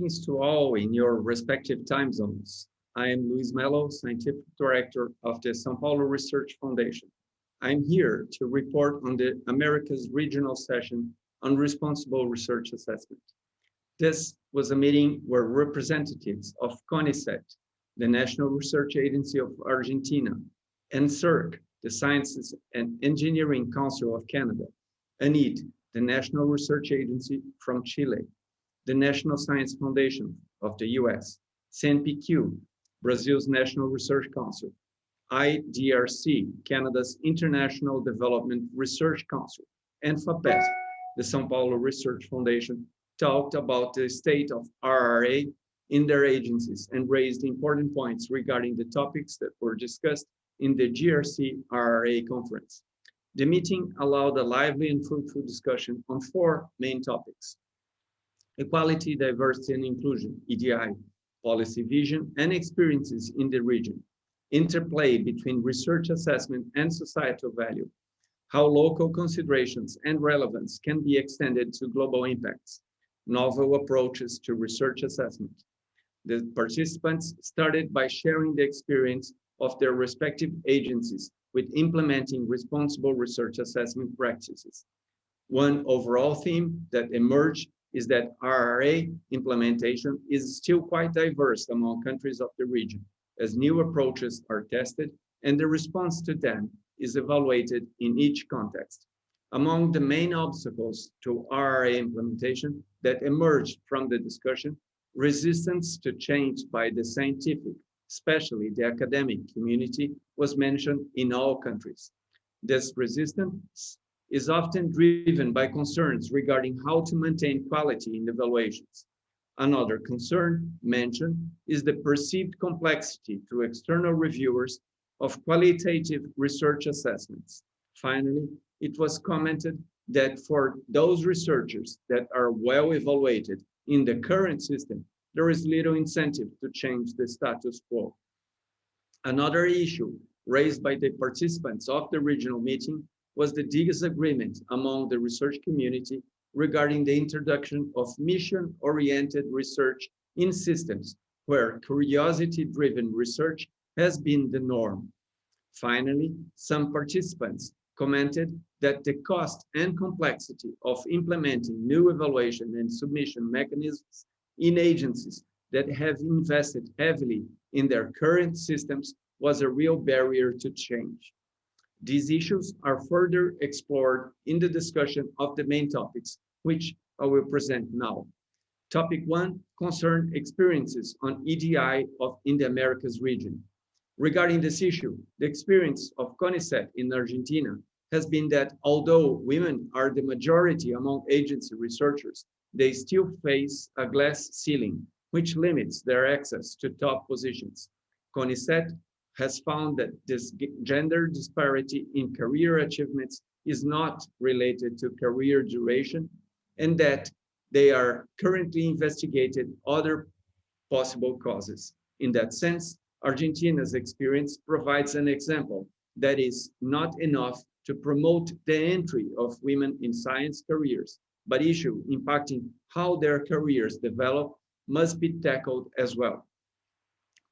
Greetings to all in your respective time zones. I am Luis Mello, Scientific Director of the São Paulo Research Foundation. I'm here to report on the Americas Regional Session on Responsible Research Assessment. This was a meeting where representatives of CONICET, the National Research Agency of Argentina, and CERC, the Sciences and Engineering Council of Canada, ANID, the National Research Agency from Chile, the National Science Foundation of the US, CNPq, Brazil's National Research Council, IGRC, Canada's International Development Research Council, and FAPESP, the São Paulo Research Foundation, talked about the state of RRA in their agencies and raised important points regarding the topics that were discussed in the GRC RRA conference. The meeting allowed a lively and fruitful discussion on four main topics: equality, diversity, and inclusion, EDI, policy vision, and experiences in the region, interplay between research assessment and societal value, how local considerations and relevance can be extended to global impacts, novel approaches to research assessment. The participants started by sharing the experience of their respective agencies with implementing responsible research assessment practices. One overall theme that emerged is that RRA implementation is still quite diverse among countries of the region, as new approaches are tested and the response to them is evaluated in each context. Among the main obstacles to RRA implementation that emerged from the discussion, resistance to change by the scientific, especially the academic community, was mentioned in all countries. This resistance is often driven by concerns regarding how to maintain quality in evaluations. Another concern mentioned is the perceived complexity to external reviewers of qualitative research assessments. Finally, it was commented that for those researchers that are well evaluated in the current system, there is little incentive to change the status quo. Another issue raised by the participants of the regional meeting was the disagreement among the research community regarding the introduction of mission-oriented research in systems where curiosity-driven research has been the norm. Finally, some participants commented that the cost and complexity of implementing new evaluation and submission mechanisms in agencies that have invested heavily in their current systems was a real barrier to change. These issues are further explored in the discussion of the main topics, which I will present now. Topic 1 concerned experiences on EDI in the Americas region. Regarding this issue, the experience of CONICET in Argentina has been that although women are the majority among agency researchers, they still face a glass ceiling, which limits their access to top positions. CONICET has found that this gender disparity in career achievements is not related to career duration, and that they are currently investigating other possible causes. In that sense, Argentina's experience provides an example that is not enough to promote the entry of women in science careers, but issues impacting how their careers develop must be tackled as well.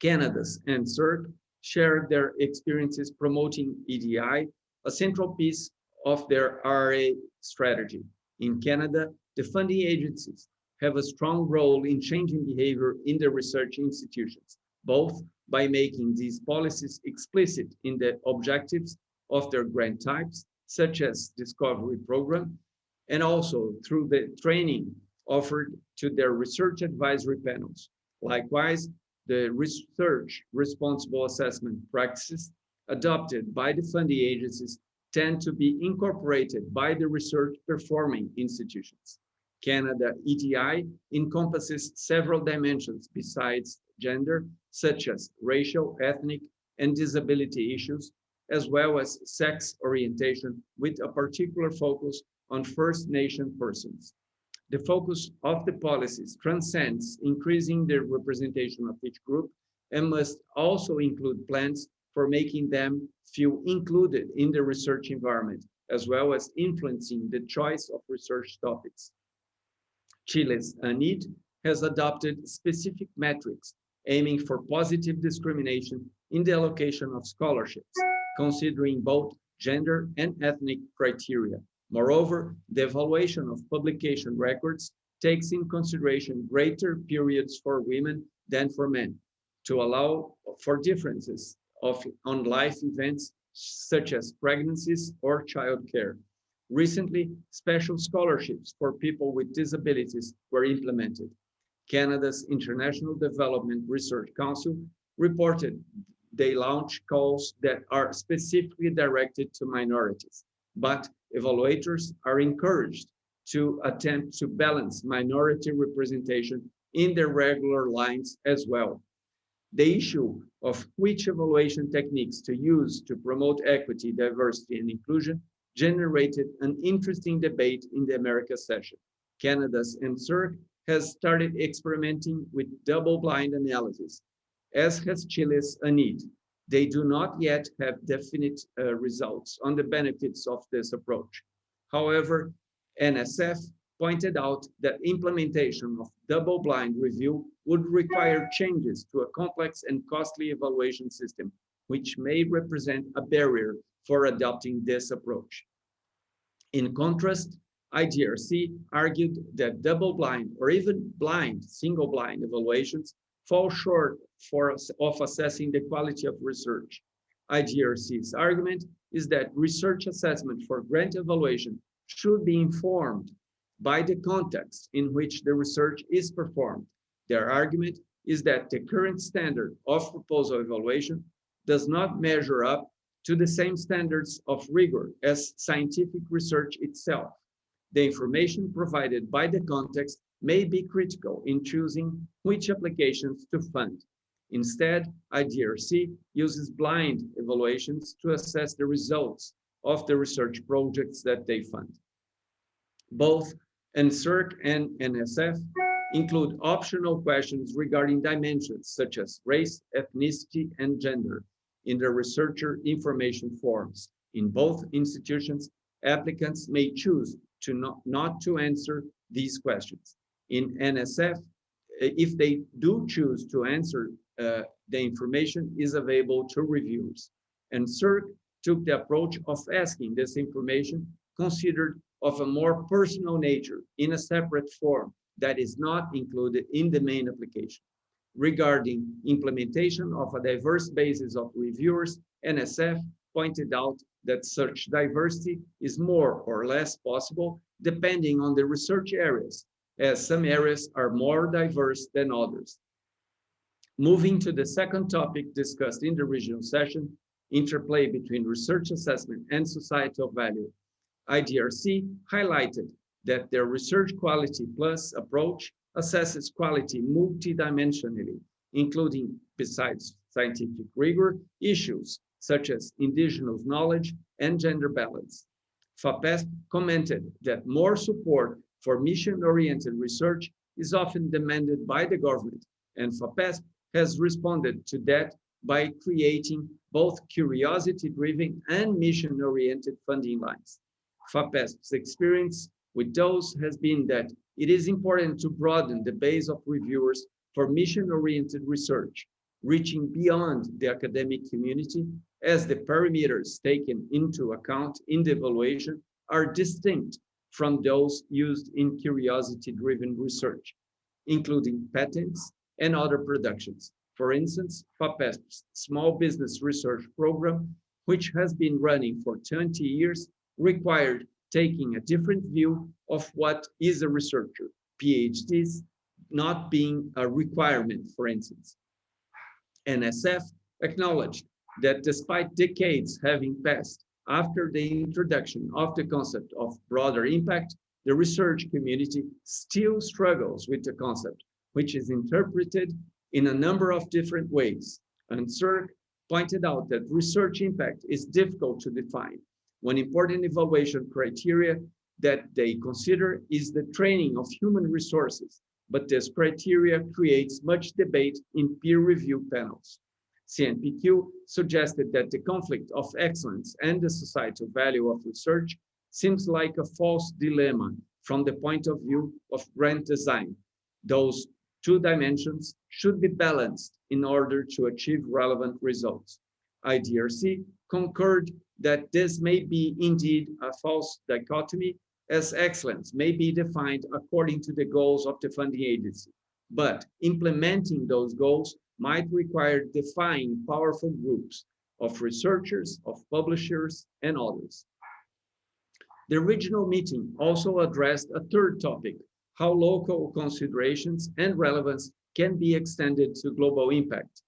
Canada's and CERC shared their experiences promoting EDI, a central piece of their RRA strategy. In Canada, the funding agencies have a strong role in changing behavior in the research institutions, both by making these policies explicit in the objectives of their grant types, such as Discovery Program, and also through the training offered to their research advisory panels. Likewise, the research responsible assessment practices adopted by the funding agencies tend to be incorporated by the research performing institutions. Canada EDI encompasses several dimensions besides gender, such as racial, ethnic, and disability issues, as well as sex orientation, with a particular focus on First Nation persons. The focus of the policies transcends increasing the representation of each group and must also include plans for making them feel included in the research environment, as well as influencing the choice of research topics. Chile's ANID has adopted specific metrics aiming for positive discrimination in the allocation of scholarships, considering both gender and ethnic criteria. Moreover, the evaluation of publication records takes in consideration greater periods for women than for men, to allow for differences on life events such as pregnancies or childcare. Recently, special scholarships for people with disabilities were implemented. Canada's International Development Research Council reported they launch calls that are specifically directed to minorities, but evaluators are encouraged to attempt to balance minority representation in their regular lines as well. The issue of which evaluation techniques to use to promote equity, diversity, and inclusion generated an interesting debate in the Americas session. Canada's NSERC has started experimenting with double-blind analysis, as has Chile's ANID. They do not yet have definite results on the benefits of this approach. However, NSF pointed out that implementation of double-blind review would require changes to a complex and costly evaluation system, which may represent a barrier for adopting this approach. In contrast, IGRC argued that double-blind or even blind, single-blind evaluations fall short of assessing the quality of research. IGRC's argument is that research assessment for grant evaluation should be informed by the context in which the research is performed. Their argument is that the current standard of proposal evaluation does not measure up to the same standards of rigor as scientific research itself. The information provided by the context may be critical in choosing which applications to fund. Instead, IGRC uses blind evaluations to assess the results of the research projects that they fund. Both NSERC and NSF include optional questions regarding dimensions such as race, ethnicity, and gender in the researcher information forms. In both institutions, applicants may choose to not to answer these questions. In NSF, if they do choose to answer, the information is available to reviewers. And NSERC took the approach of asking this information considered of a more personal nature in a separate form that is not included in the main application. Regarding implementation of a diverse basis of reviewers, NSF pointed out that such diversity is more or less possible depending on the research areas, as some areas are more diverse than others. Moving to the second topic discussed in the regional session, interplay between research assessment and societal value. IGRC highlighted that their Research Quality Plus approach assesses quality multidimensionally, including, besides scientific rigor, issues such as indigenous knowledge and gender balance. FAPESP commented that more support for mission-oriented research is often demanded by the government, and FAPESP has responded to that by creating both curiosity-driven and mission-oriented funding lines. FAPESP's experience with those has been that it is important to broaden the base of reviewers for mission-oriented research, reaching beyond the academic community, as the parameters taken into account in the evaluation are distinct from those used in curiosity-driven research, including patents and other productions. For instance, FAPESP's Small Business Research Program, which has been running for 20 years, required taking a different view of what is a researcher, PhDs not being a requirement, for instance. NSF acknowledged that despite decades having passed after the introduction of the concept of broader impact, the research community still struggles with the concept, which is interpreted in a number of different ways. And NSERC pointed out that research impact is difficult to define. One important evaluation criteria that they consider is the training of human resources, but this criteria creates much debate in peer review panels. CNPq suggested that the conflict of excellence and the societal value of research seems like a false dilemma from the point of view of grant design. Those two dimensions should be balanced in order to achieve relevant results. IDRC concurred that this may be indeed a false dichotomy, as excellence may be defined according to the goals of the funding agency, but implementing those goals might require defining powerful groups of researchers, of publishers, and others. The regional meeting also addressed a third topic: how local considerations and relevance can be extended to global impact.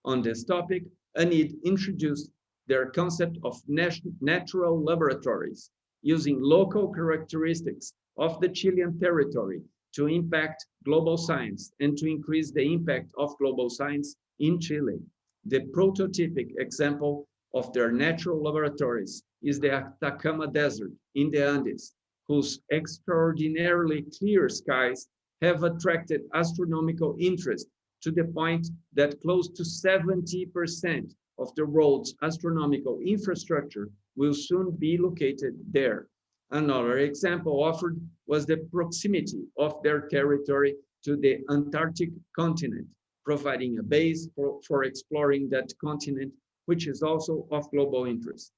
On this topic, ANID introduced their concept of natural laboratories, using local characteristics of the Chilean territory to impact global science and to increase the impact of global science in Chile. The prototypic example of their natural laboratories is the Atacama Desert in the Andes, whose extraordinarily clear skies have attracted astronomical interest to the point that close to 70% of the world's astronomical infrastructure will soon be located there. Another example offered was the proximity of their territory to the Antarctic continent, providing a base for exploring that continent, which is also of global interest.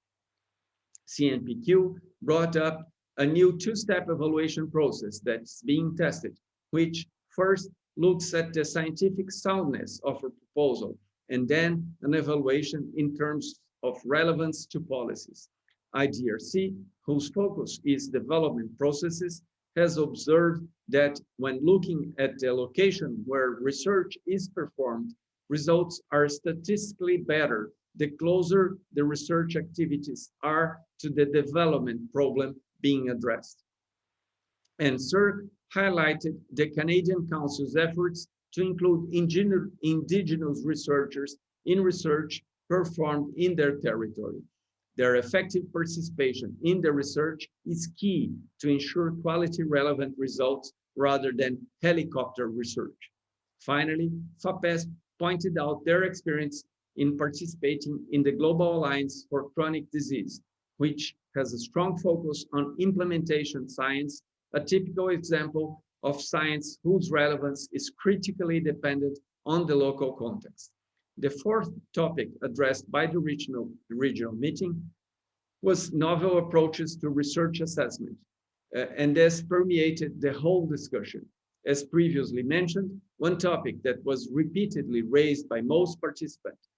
CNPq brought up a new two-step evaluation process that's being tested, which first looks at the scientific soundness of a proposal, and then an evaluation in terms of relevance to policies. IDRC, whose focus is development processes, has observed that when looking at the location where research is performed, results are statistically better the closer the research activities are to the development problem being addressed. And CERC highlighted the Canadian Council's efforts to include indigenous researchers in research performed in their territory. Their effective participation in the research is key to ensure quality relevant results rather than helicopter research. Finally, FAPESP pointed out their experience in participating in the Global Alliance for Chronic Disease, which has a strong focus on implementation science, a typical example of science whose relevance is critically dependent on the local context. The fourth topic addressed by the regional meeting was novel approaches to research assessment, and this permeated the whole discussion. As previously mentioned, one topic that was repeatedly raised by most participants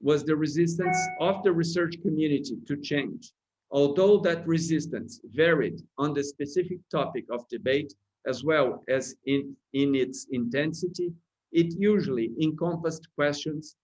was the resistance of the research community to change. Although that resistance varied on the specific topic of debate, as well as in its intensity, it usually encompassed questions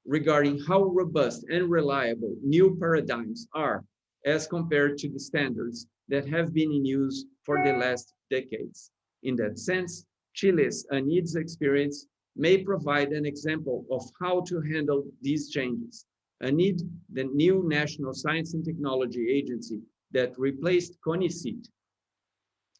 regarding how robust and reliable new paradigms are as compared to the standards that have been in use for the last decades. In that sense, Chile's ANID's experience may provide an example of how to handle these changes. ANID, the new National Science and Technology Agency that replaced CONICET,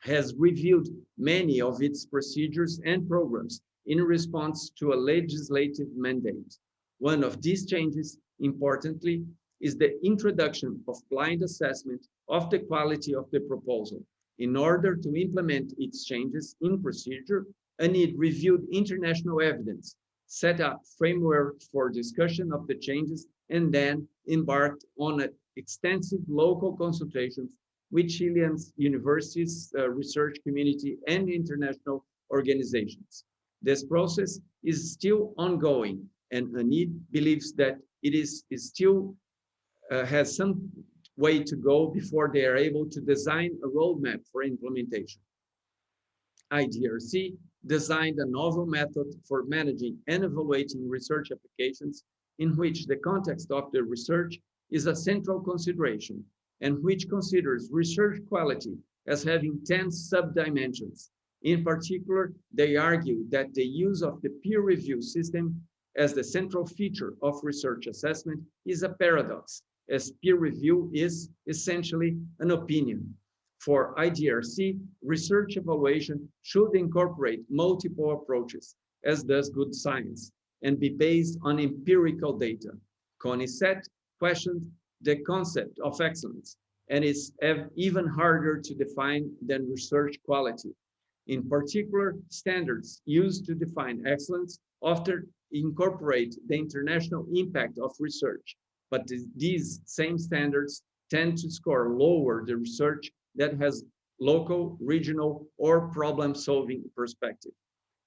has reviewed many of its procedures and programs in response to a legislative mandate. One of these changes, importantly, is the introduction of blind assessment of the quality of the proposal. In order to implement its changes in procedure, ANID reviewed international evidence, set up framework for discussion of the changes, and then embarked on extensive local consultations with Chilean universities, research community, and international organizations. This process is still ongoing, and ANID believes that it is still has some way to go before they are able to design a roadmap for implementation. IDRC designed a novel method for managing and evaluating research applications in which the context of the research is a central consideration and which considers research quality as having 10 sub-dimensions. In particular, they argue that the use of the peer review system as the central feature of research assessment is a paradox, as peer review is essentially an opinion. For IDRC, research evaluation should incorporate multiple approaches, as does good science, and be based on empirical data. CONICET questioned the concept of excellence, and is even harder to define than research quality. In particular, standards used to define excellence often incorporate the international impact of research, but these same standards tend to score lower the research that has local, regional, or problem-solving perspective.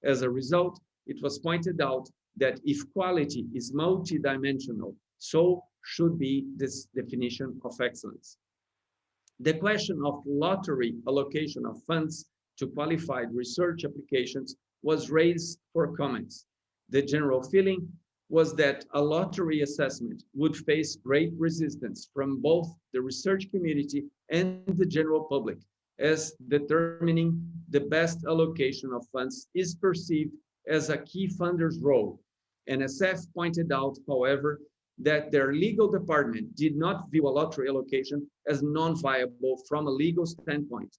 As a result, it was pointed out that if quality is multidimensional, so should be this definition of excellence. The question of lottery allocation of funds to qualified research applications was raised for comments. The general feeling was that a lottery assessment would face great resistance from both the research community and the general public, as determining the best allocation of funds is perceived as a key funder's role. NSF pointed out, however, that their legal department did not view a lottery allocation as non-viable from a legal standpoint,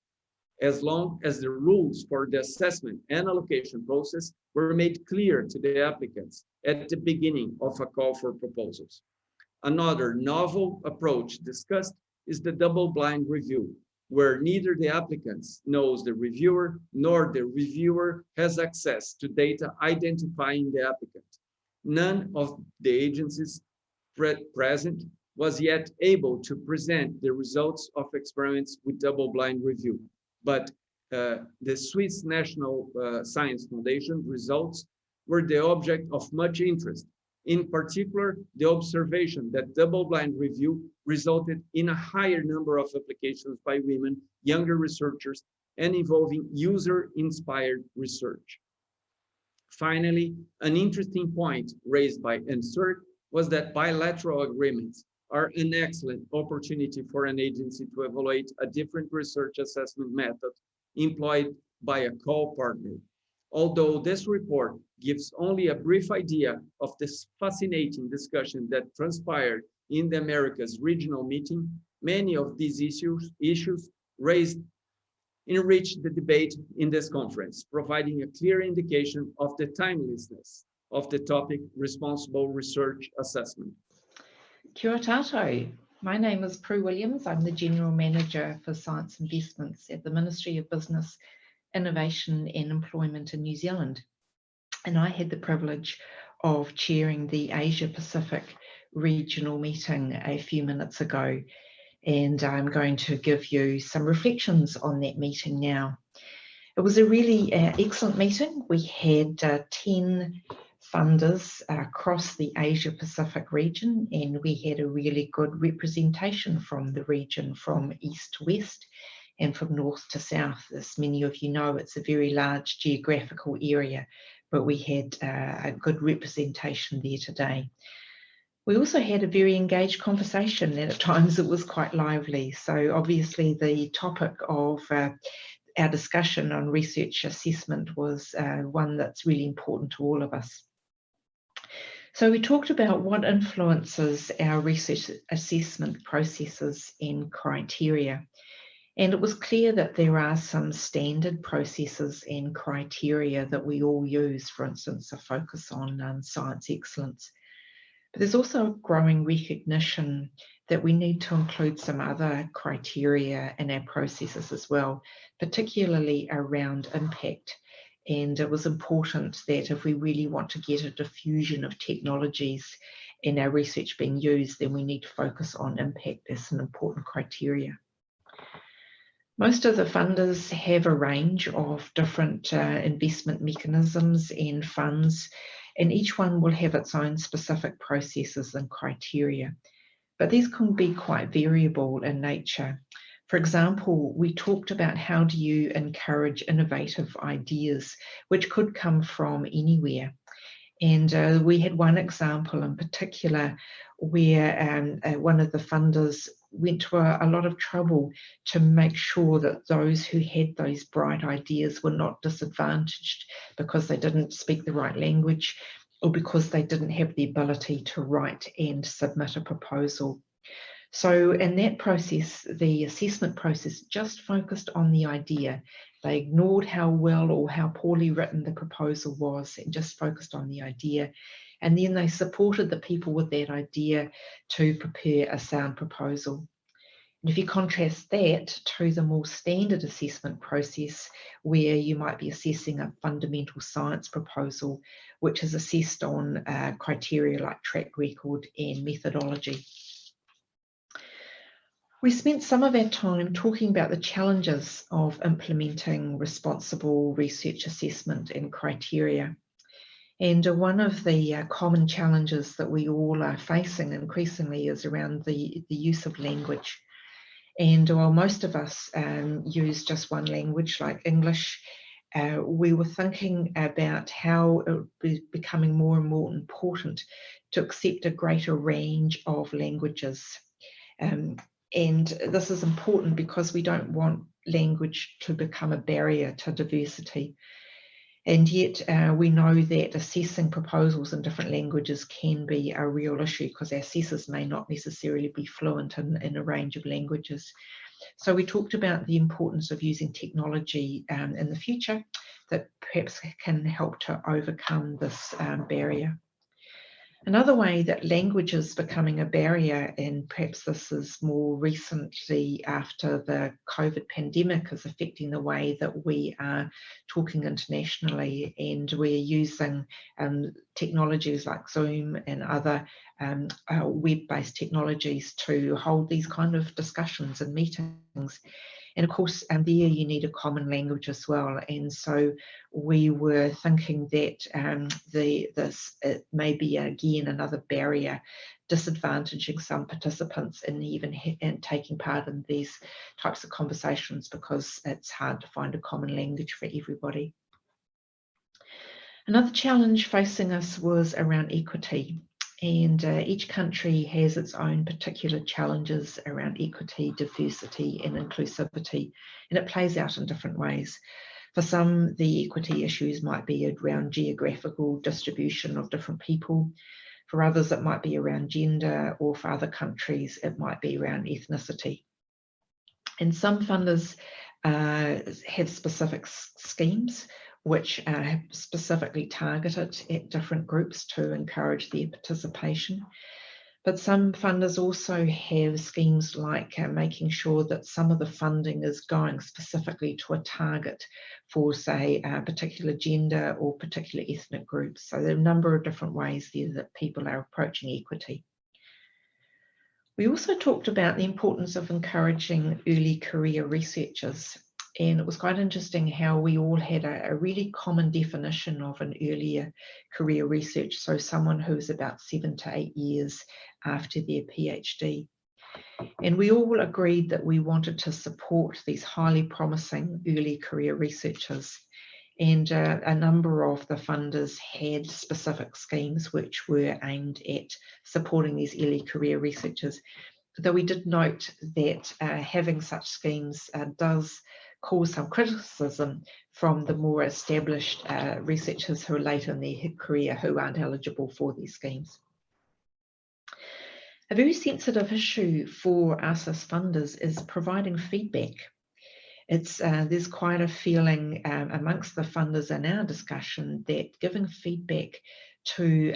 as long as the rules for the assessment and allocation process were made clear to the applicants at the beginning of a call for proposals. Another novel approach discussed is the double-blind review, where neither the applicants knows the reviewer nor the reviewer has access to data identifying the applicant. None of the agencies present was yet able to present the results of experiments with double-blind review, but the Swiss National Science Foundation results were the object of much interest. In particular, the observation that double-blind review resulted in a higher number of applications by women, younger researchers, and involving user-inspired research. Finally, an interesting point raised by NSERC was that bilateral agreements are an excellent opportunity for an agency to evaluate a different research assessment method employed by a co-partner. Although this report gives only a brief idea of this fascinating discussion that transpired in the Americas regional meeting, many of these issues raised enriched the debate in this conference, providing a clear indication of the timelessness of the topic responsible research assessment. Kia ora tātou. My name is Prue Williams. I'm the General Manager for Science Investments at the Ministry of Business, Innovation and Employment in New Zealand. And I had the privilege of chairing the Asia-Pacific regional meeting a few minutes ago. And I'm going to give you some reflections on that meeting now. It was a really excellent meeting. We had 10 funders across the Asia-Pacific region, and we had a really good representation from the region, from east to west and from north to south. As many of you know, it's a very large geographical area, but we had a good representation there today. We also had a very engaged conversation, and at times it was quite lively. So obviously the topic of our discussion on research assessment was one that's really important to all of us. So we talked about what influences our research assessment processes and criteria. And it was clear that there are some standard processes and criteria that we all use, for instance, a focus on science excellence. But there's also a growing recognition that we need to include some other criteria in our processes as well, particularly around impact. And it was important that if we really want to get a diffusion of technologies in our research being used, then we need to focus on impact as an important criteria. Most of the funders have a range of different investment mechanisms and funds, and each one will have its own specific processes and criteria. But these can be quite variable in nature. For example, we talked about how do you encourage innovative ideas, which could come from anywhere. And we had one example in particular where one of the funders went to a lot of trouble to make sure that those who had those bright ideas were not disadvantaged because they didn't speak the right language or because they didn't have the ability to write and submit a proposal. So in that process, the assessment process just focused on the idea. They ignored how well or how poorly written the proposal was and just focused on the idea. And then they supported the people with that idea to prepare a sound proposal. And if you contrast that to the more standard assessment process, where you might be assessing a fundamental science proposal, which is assessed on criteria like track record and methodology. We spent some of our time talking about the challenges of implementing responsible research assessment and criteria. And one of the common challenges that we all are facing increasingly is around the use of language. And while most of us use just one language like English, we were thinking about how it was becoming more and more important to accept a greater range of languages. And this is important because we don't want language to become a barrier to diversity. And yet we know that assessing proposals in different languages can be a real issue because our assessors may not necessarily be fluent in a range of languages. So we talked about the importance of using technology in the future that perhaps can help to overcome this barrier. Another way that language is becoming a barrier, and perhaps this is more recently after the COVID pandemic, is affecting the way that we are talking internationally, and we're using technologies like Zoom and other web-based technologies to hold these kind of discussions and meetings. And of course, there you need a common language as well. And so we were thinking that this may be again another barrier, disadvantaging some participants in even taking part in these types of conversations because it's hard to find a common language for everybody. Another challenge facing us was around equity. And each country has its own particular challenges around equity, diversity, and inclusivity, and it plays out in different ways. For some, the equity issues might be around geographical distribution of different people. For others, it might be around gender, or for other countries, it might be around ethnicity. And some funders have specific schemes which are specifically targeted at different groups to encourage their participation. But some funders also have schemes like making sure that some of the funding is going specifically to a target for, say, a particular gender or particular ethnic groups. So there are a number of different ways there that people are approaching equity. We also talked about the importance of encouraging early career researchers. And it was quite interesting how we all had a really common definition of an earlier career research. So someone who's about 7 to 8 years after their PhD. And we all agreed that we wanted to support these highly promising early career researchers. And a number of the funders had specific schemes which were aimed at supporting these early career researchers. Though we did note that having such schemes does cause some criticism from the more established researchers who are later in their career who aren't eligible for these schemes. A very sensitive issue for us as funders is providing feedback. There's quite a feeling amongst the funders in our discussion that giving feedback to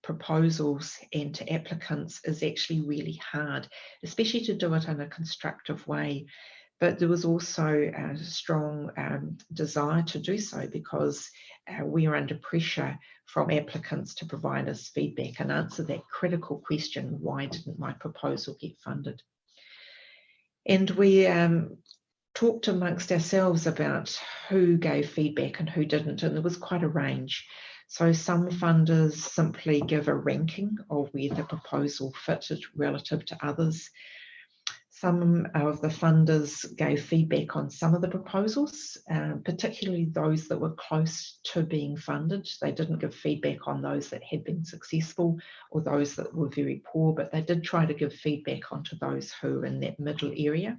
proposals and to applicants is actually really hard, especially to do it in a constructive way. But there was also a strong desire to do so because we are under pressure from applicants to provide us feedback and answer that critical question, why didn't my proposal get funded? And we talked amongst ourselves about who gave feedback and who didn't, and there was quite a range. So some funders simply give a ranking of where the proposal fitted relative to others. Some of the funders gave feedback on some of the proposals, particularly those that were close to being funded. They didn't give feedback on those that had been successful or those that were very poor, but they did try to give feedback onto those who were in that middle area.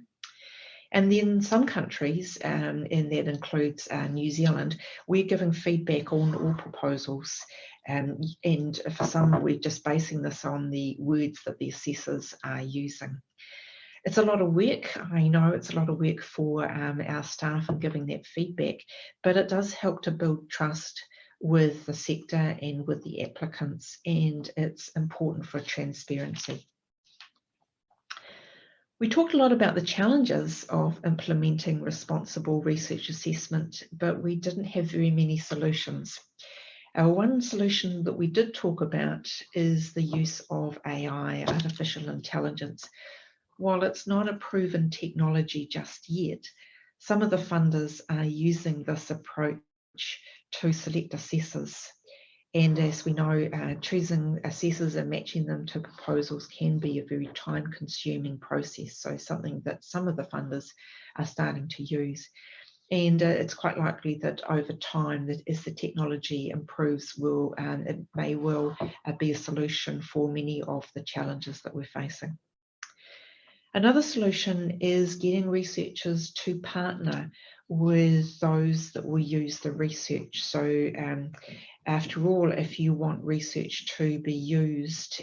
And then some countries, and that includes New Zealand, we're giving feedback on all proposals. And for some, we're just basing this on the words that the assessors are using. It's a lot of work. I know it's a lot of work for our staff in giving that feedback, but it does help to build trust with the sector and with the applicants, and it's important for transparency. We talked a lot about the challenges of implementing responsible research assessment, but we didn't have very many solutions. One solution that we did talk about is the use of AI, artificial intelligence. While it's not a proven technology just yet, some of the funders are using this approach to select assessors. And as we know, choosing assessors and matching them to proposals can be a very time-consuming process. So something that some of the funders are starting to use. And it's quite likely that over time, that as the technology improves, it may well be a solution for many of the challenges that we're facing. Another solution is getting researchers to partner with those that will use the research. So after all, if you want research to be used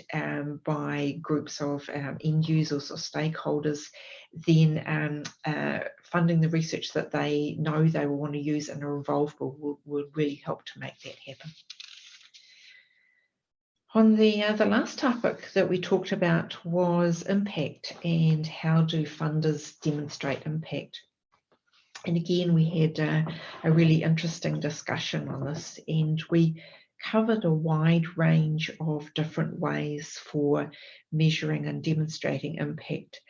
by groups of end users or stakeholders, then funding the research that they know they will want to use and are involved with will really help to make that happen. On the last topic that we talked about was impact and how do funders demonstrate impact. And again, we had a really interesting discussion on this, and we covered a wide range of different ways for measuring and demonstrating impact.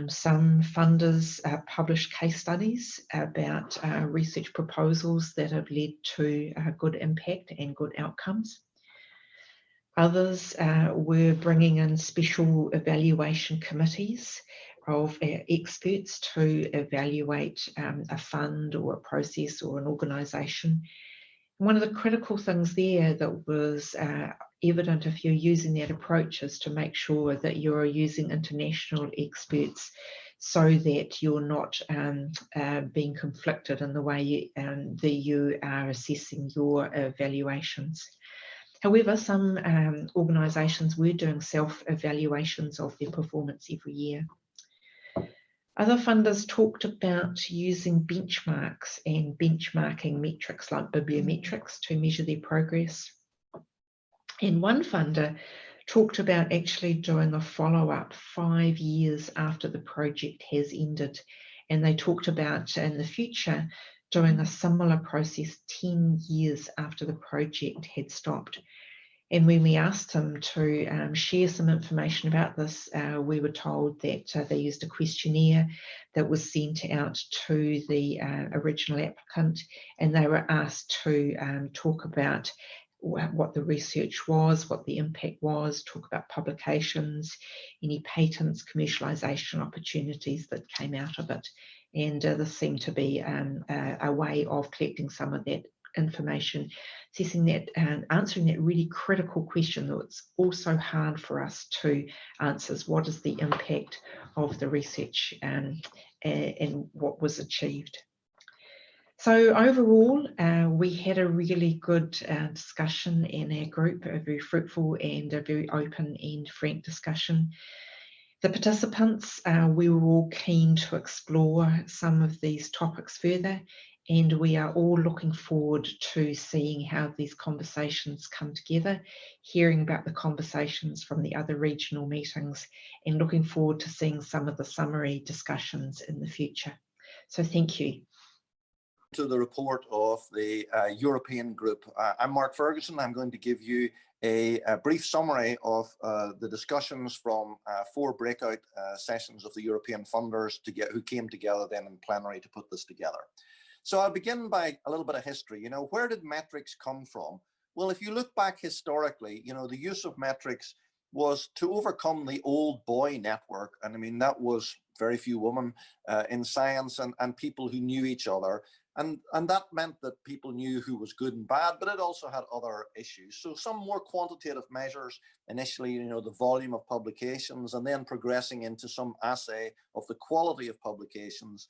Some funders published case studies about research proposals that have led to good impact and good outcomes. Others were bringing in special evaluation committees of experts to evaluate a fund or a process or an organisation. One of the critical things there that was evident if you're using that approach is to make sure that you're using international experts so that you're not being conflicted in the way that you are assessing your evaluations. However, some organisations were doing self-evaluations of their performance every year. Other funders talked about using benchmarks and benchmarking metrics like bibliometrics to measure their progress. And one funder talked about actually doing a follow-up 5 years after the project has ended. And they talked about in the future doing a similar process 10 years after the project had stopped. And when we asked them to share some information about this, we were told that they used a questionnaire that was sent out to the original applicant, and they were asked to talk about what the research was, what the impact was, talk about publications, any patents, commercialisation opportunities that came out of it. And this seemed to be a way of collecting some of that information, assessing that and answering that really critical question that's also hard for us to answer: is what is the impact of the research and what was achieved. So overall, we had a really good discussion in our group, a very fruitful and a very open and frank discussion. The participants, we were all keen to explore some of these topics further, and we are all looking forward to seeing how these conversations come together, hearing about the conversations from the other regional meetings, and looking forward to seeing some of the summary discussions in the future. So thank you. To the report of the European group. I'm Mark Ferguson. I'm going to give you a brief summary of the discussions from 4 breakout sessions of the European funders who came together then in plenary to put this together. So I'll begin by a little bit of history. You know, where did metrics come from? Well, if you look back historically, you know, the use of metrics was to overcome the old boy network. And I mean, that was very few women in science and people who knew each other. And that meant that people knew who was good and bad, but it also had other issues. So some more quantitative measures, initially, you know, the volume of publications, and then progressing into some assay of the quality of publications,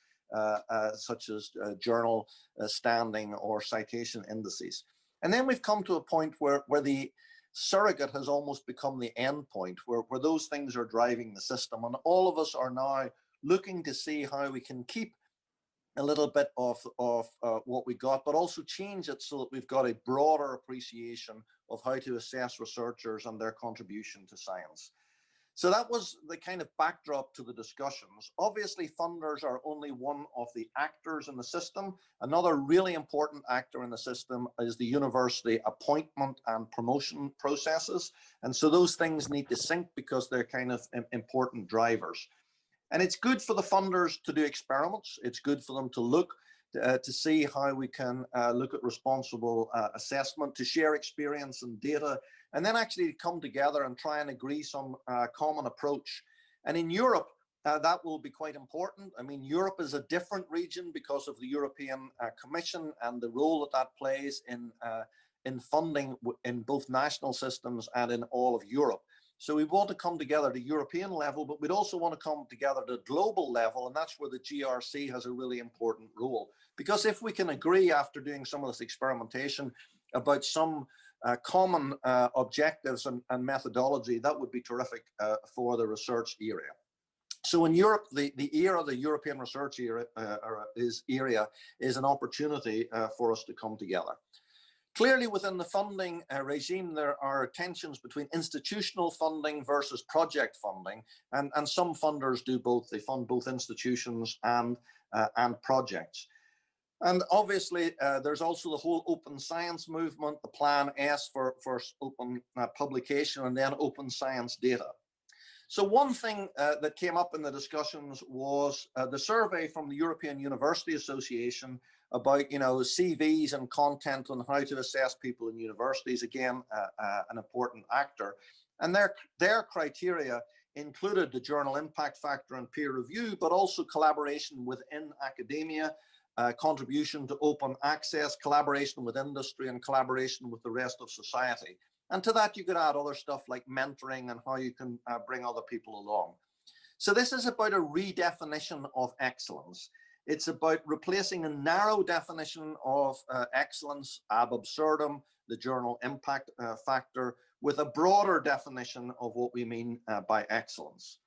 such as journal standing or citation indices. And then we've come to a point where the surrogate has almost become the end point, where those things are driving the system. And all of us are now looking to see how we can keep a little bit of what we got, but also change it so that we've got a broader appreciation of how to assess researchers and their contribution to science. So that was the kind of backdrop to the discussions. Obviously, funders are only one of the actors in the system. Another really important actor in the system is the university appointment and promotion processes. And so those things need to sync because they're kind of important drivers. And it's good for the funders to do experiments. It's good for them to look to see how we can look at responsible assessment, to share experience and data, and then actually come together and try and agree some common approach. And in Europe, that will be quite important. I mean, Europe is a different region because of the European Commission and the role that that plays in funding in both national systems and in all of Europe. So we want to come together at a European level, but we'd also want to come together at a global level, and that's where the GRC has a really important role. Because if we can agree after doing some of this experimentation about some common objectives and methodology, that would be terrific for the research area. So in Europe, the European research area is an opportunity for us to come together. Clearly, within the funding regime, there are tensions between institutional funding versus project funding, and some funders do both. They fund both institutions and projects. And obviously, there's also the whole open science movement, the Plan S for open publication, and then open science data. So one thing that came up in the discussions was the survey from the European University Association about, CVs and content on how to assess people in universities. Again, an important actor. And their criteria included the journal impact factor and peer review, but also collaboration within academia, contribution to open access, collaboration with industry, and collaboration with the rest of society. And to that, you could add other stuff like mentoring and how you can bring other people along. So this is about a redefinition of excellence. It's about replacing a narrow definition of excellence, ab absurdum, the journal impact factor, with a broader definition of what we mean by excellence.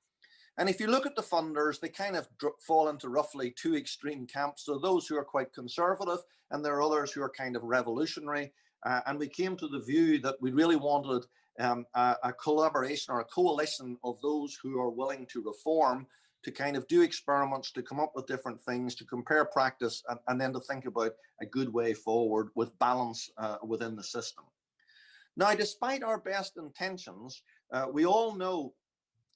And if you look at the funders, they kind of fall into roughly two extreme camps. So those who are quite conservative, and there are others who are kind of revolutionary. And we came to the view that we really wanted a collaboration or a coalition of those who are willing to reform, to kind of do experiments, to come up with different things, to compare practice, and then to think about a good way forward with balance within the system. Now, despite our best intentions, we all know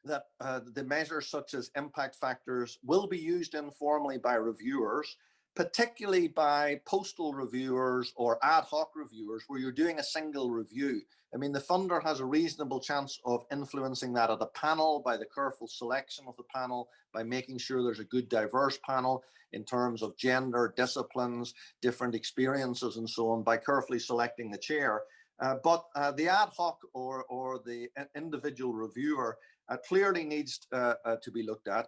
that the measures such as impact factors will be used informally by reviewers, particularly by postal reviewers or ad hoc reviewers where you're doing a single review. I mean, the funder has a reasonable chance of influencing that at a panel by the careful selection of the panel, by making sure there's a good diverse panel in terms of gender, disciplines, different experiences, and so on, by carefully selecting the chair. But the ad hoc or the individual reviewer clearly needs to be looked at.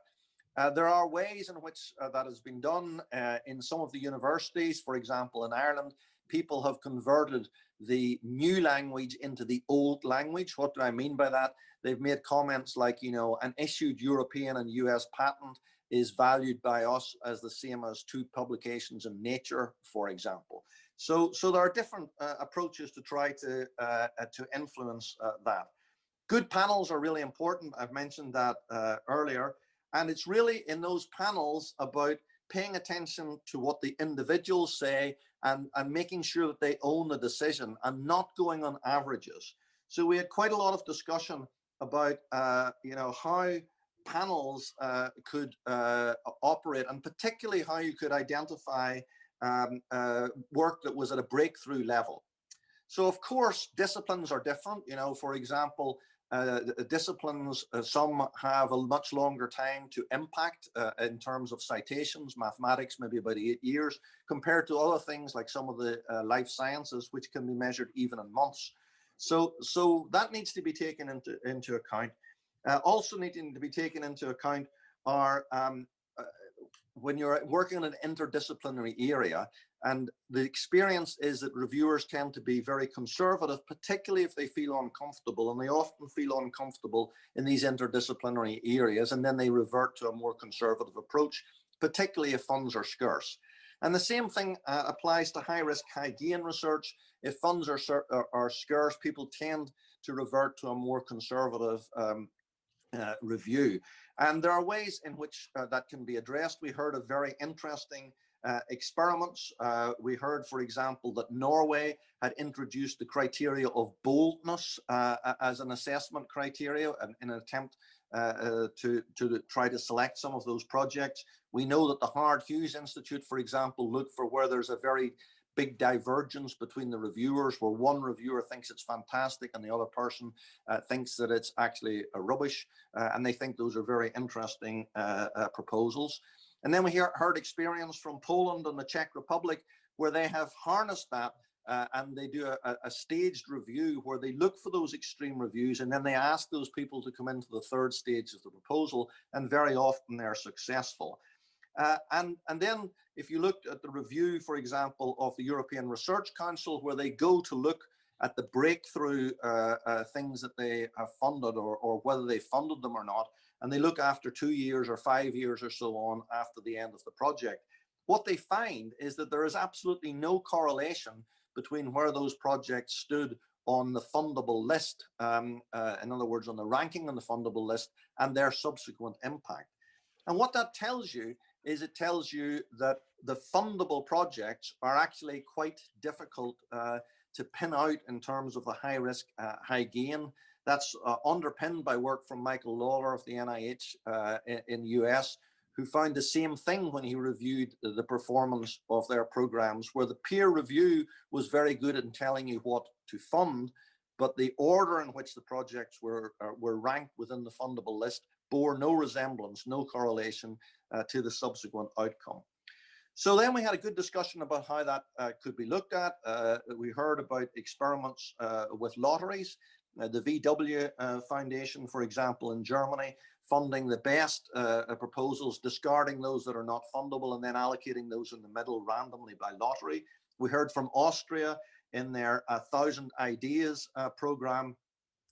There are ways in which that has been done in some of the universities. For example, in Ireland, people have converted the new language into the old language. What do I mean by that? They've made comments like, an issued European and US patent is valued by us as the same as two publications in Nature, for example. So there are different approaches to try to influence that. Good panels are really important. I've mentioned that earlier. And it's really in those panels about paying attention to what the individuals say and making sure that they own the decision and not going on averages. So we had quite a lot of discussion about, how panels could operate, and particularly how you could identify work that was at a breakthrough level. So of course, disciplines are different. For example, disciplines, some have a much longer time to impact in terms of citations. Mathematics, maybe about 8 years, compared to other things like some of the life sciences, which can be measured even in months. So that needs to be taken into account. Also needing to be taken into account are when you're working in an interdisciplinary area, and the experience is that reviewers tend to be very conservative, particularly if they feel uncomfortable, and they often feel uncomfortable in these interdisciplinary areas, and then they revert to a more conservative approach, particularly if funds are scarce. And the same thing applies to high-risk, high-gain research. If funds are scarce, people tend to revert to a more conservative review. And there are ways in which that can be addressed. We heard of very interesting experiments. We heard, for example, that Norway had introduced the criteria of boldness as an assessment criteria in an attempt to try to select some of those projects. We know that the Howard Hughes Institute, for example, looked for where there's a very big divergence between the reviewers, where one reviewer thinks it's fantastic and the other person thinks that it's actually rubbish, and they think those are very interesting proposals. And then we heard experience from Poland and the Czech Republic, where they have harnessed that and they do a staged review where they look for those extreme reviews, and then they ask those people to come into the third stage of the proposal, and very often they're successful. And then if you looked at the review, for example, of the European Research Council, where they go to look at the breakthrough things that they have funded, or whether they funded them or not, and they look after 2 years or 5 years or so on after the end of the project, what they find is that there is absolutely no correlation between where those projects stood on the fundable list, in other words, on the ranking on the fundable list, and their subsequent impact. And what that tells you is it tells you that the fundable projects are actually quite difficult to pin out in terms of the high risk, high gain. That's underpinned by work from Michael Lawler of the NIH in the US, who found the same thing when he reviewed the performance of their programs, where the peer review was very good in telling you what to fund, but the order in which the projects were ranked within the fundable list bore no resemblance, no correlation to the subsequent outcome. So then we had a good discussion about how that could be looked at. We heard about experiments with lotteries. The VW Foundation, for example, in Germany, funding the best proposals, discarding those that are not fundable, and then allocating those in the middle randomly by lottery. We heard from Austria in their 1,000 Ideas program,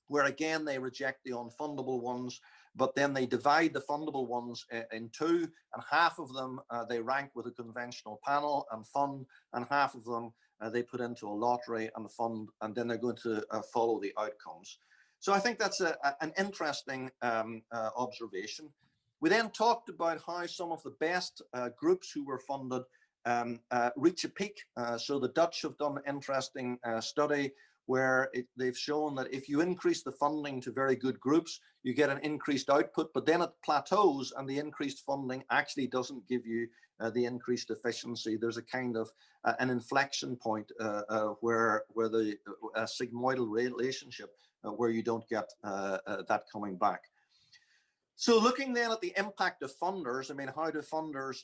where again they reject the unfundable ones, but then they divide the fundable ones in two, and half of them they rank with a conventional panel and fund, and half of them they put into a lottery and fund, and then they're going to follow the outcomes. So I think that's an interesting observation. We then talked about how some of the best groups who were funded reach a peak. So the Dutch have done an interesting study where they've shown that if you increase the funding to very good groups, you get an increased output, but then it plateaus, and the increased funding actually doesn't give you the increased efficiency. There's a kind of an inflection point where the sigmoidal relationship where you don't get that coming back. So looking then at the impact of funders, I mean, how do funders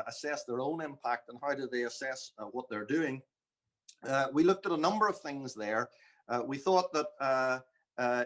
assess their own impact, and how do they assess what they're doing? We looked at a number of things there. We thought that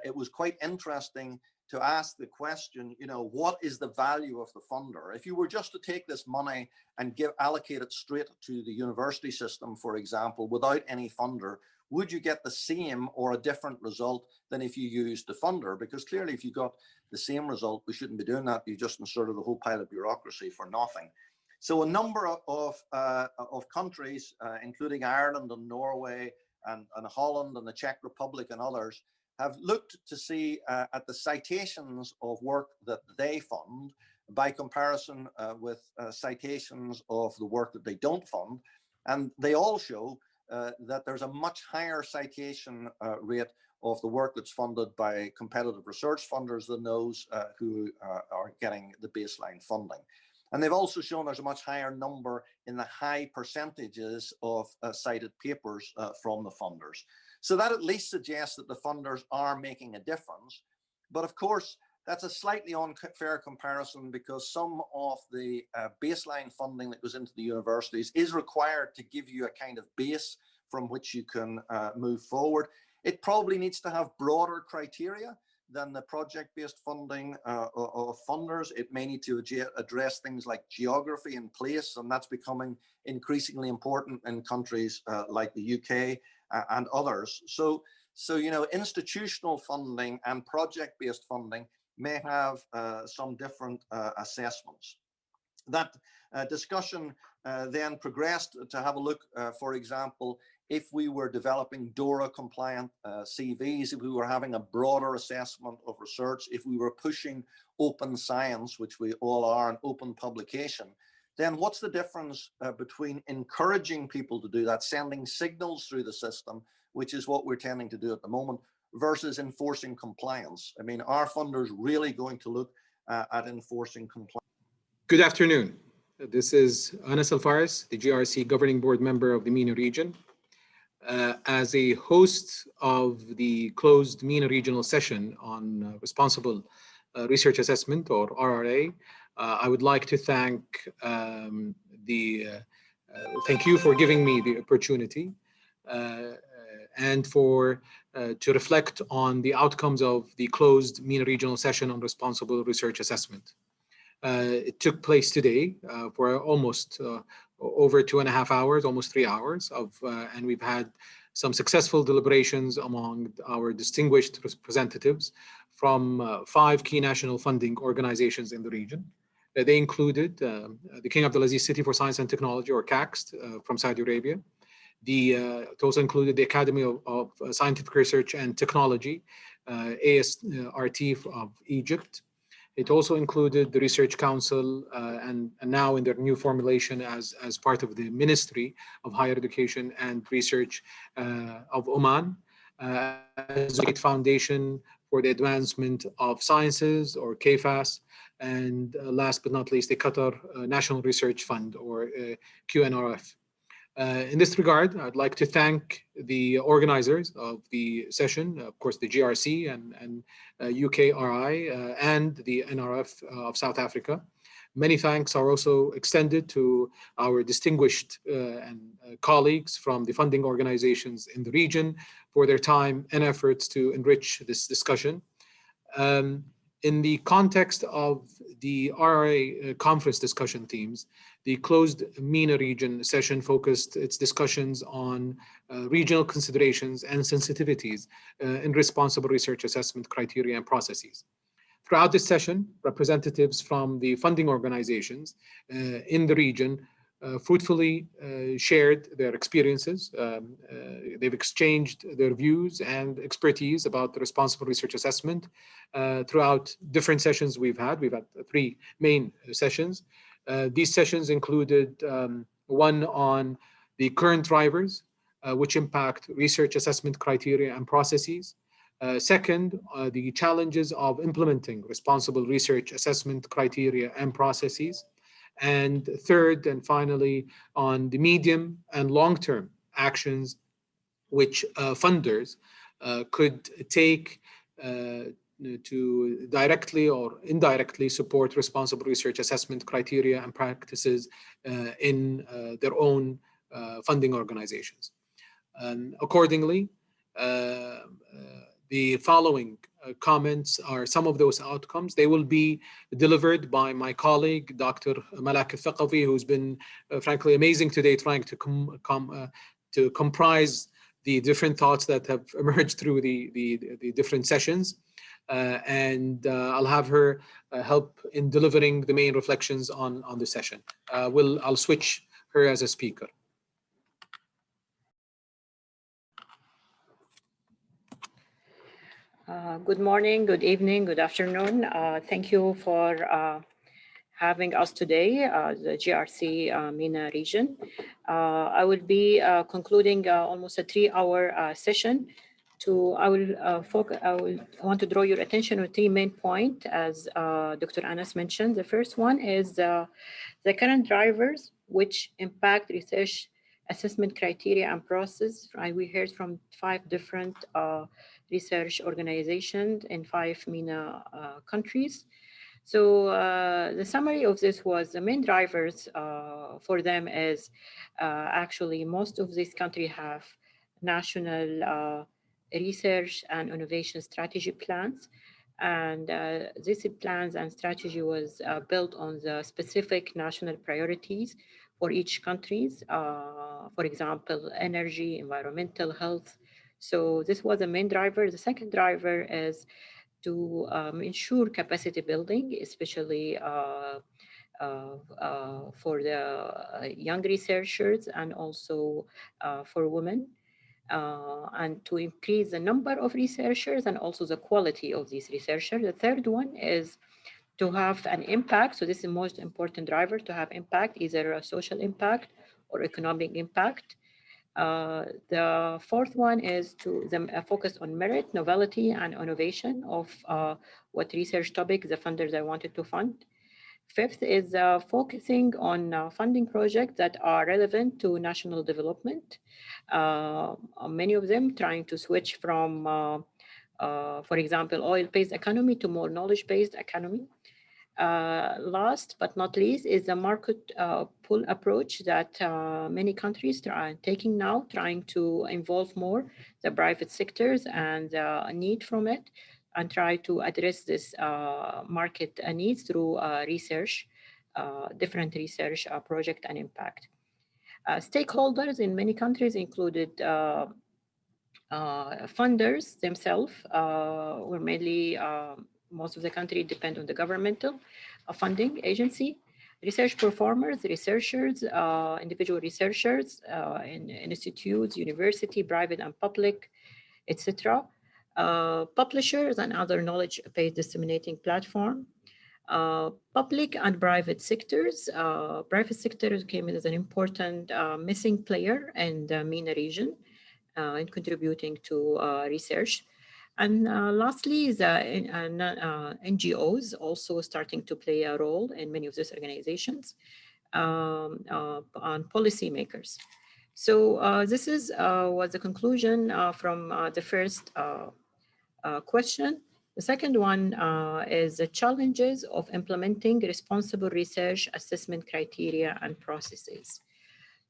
it was quite interesting to ask the question, you know, what is the value of the funder? If you were just to take this money and allocate it straight to the university system, for example, without any funder, would you get the same or a different result than if you used the funder? Because clearly, if you got the same result, we shouldn't be doing that. You just inserted a whole pile of bureaucracy for nothing. So a number of countries, including Ireland and Norway and Holland and the Czech Republic and others, have looked to see at the citations of work that they fund by comparison with citations of the work that they don't fund. And they all show that there's a much higher citation rate of the work that's funded by competitive research funders than those who are getting the baseline funding. And they've also shown there's a much higher number in the high percentages of cited papers from the funders. So that at least suggests that the funders are making a difference. But of course, that's a slightly unfair comparison, because some of the baseline funding that goes into the universities is required to give you a kind of base from which you can move forward. It probably needs to have broader criteria than the project-based funding of funders. It may need to address things like geography and place, and that's becoming increasingly important in countries like the UK and others. So you know, institutional funding and project-based funding may have some different assessments. That discussion then progressed to have a look, for example, if we were developing DORA compliant CVs, if we were having a broader assessment of research, if we were pushing open science, which we all are, and open publication, then what's the difference between encouraging people to do that, sending signals through the system, which is what we're tending to do at the moment, versus enforcing compliance? I mean, are funders really going to look at enforcing compliance? Good afternoon. This is Anas Alfaris, the GRC Governing Board member of the MENA region. As a host of the closed MENA regional session on responsible research assessment, or RRA, I would like to thank thank you for giving me the opportunity and to reflect on the outcomes of the closed MENA regional session on responsible research assessment. It took place today for almost over 2.5 hours, almost 3 hours and we've had some successful deliberations among our distinguished representatives from 5 key national funding organizations in the region. They included the King Abdulaziz City for Science and Technology, or CAXT, from Saudi Arabia. It also included the Academy of Scientific Research and Technology, ASRT of Egypt. It also included the Research Council and now in their new formulation as part of the Ministry of Higher Education and Research of Oman, as a Foundation for the Advancement of Sciences, or KFAS, and last but not least, the Qatar National Research Fund, or QNRF. In this regard, I'd like to thank the organizers of the session, of course, the GRC and UKRI and the NRF of South Africa. Many thanks are also extended to our distinguished colleagues from the funding organizations in the region for their time and efforts to enrich this discussion. In the context of the RRA conference discussion themes, the closed MENA region session focused its discussions on regional considerations and sensitivities in responsible research assessment criteria and processes. Throughout this session, representatives from the funding organizations in the region fruitfully shared their experiences. They've exchanged their views and expertise about the responsible research assessment throughout different sessions we've had. We've had 3 main sessions. These sessions included one on the current drivers which impact research assessment criteria and processes. Second, the challenges of implementing responsible research assessment criteria and processes. And third, and finally, on the medium and long-term actions which funders could take to directly or indirectly support responsible research assessment criteria and practices in their own funding organizations. Accordingly, the following comments are some of those outcomes. They will be delivered by my colleague, Dr. Malak Al-Thaqafi, who's been frankly amazing today, trying to comprise the different thoughts that have emerged through the different sessions. I'll have her help in delivering the main reflections on the session. I'll switch her as a speaker. Good morning, good evening, good afternoon. Thank you for having us today, the GRC MENA region. I will be concluding almost a 3-hour session. I want to draw your attention to 3 main points, as Dr. Anas mentioned. The first one is the current drivers which impact research assessment criteria and process. We heard from 5 different research organizations in 5 MENA countries. So the summary of this was the main drivers for them is actually most of these countries have national research and innovation strategy plans. And these plans and strategy was built on the specific national priorities for each countries. For example, energy, environmental, health. So this was the main driver. The second driver is to ensure capacity building, especially for the young researchers and also for women. and to increase the number of researchers and also the quality of these researchers. The third one is to have an impact. So this is the most important driver, to have impact, either a social impact or economic impact. The fourth one is to focus on merit, novelty, and innovation of what research topic the funders are wanted to fund. Fifth is focusing on funding projects that are relevant to national development. Many of them trying to switch from, for example, oil-based economy to more knowledge-based economy. Last but not least is the market pull approach that many countries are taking now, trying to involve more the private sectors and need from it, and try to address this market needs through research, different research project and impact. Stakeholders in many countries included funders themselves, were mainly most of the country depend on the governmental funding agency, research performers, researchers, individual researchers in institutes, university, private and public, etc. Publishers and other knowledge-based disseminating platform. Public and private sectors. Private sectors came in as an important missing player in the MENA region in contributing to research. And lastly, the NGOs also starting to play a role in many of these organizations on policymakers. So this was the conclusion from the first question. The second one is the challenges of implementing responsible research assessment criteria and processes.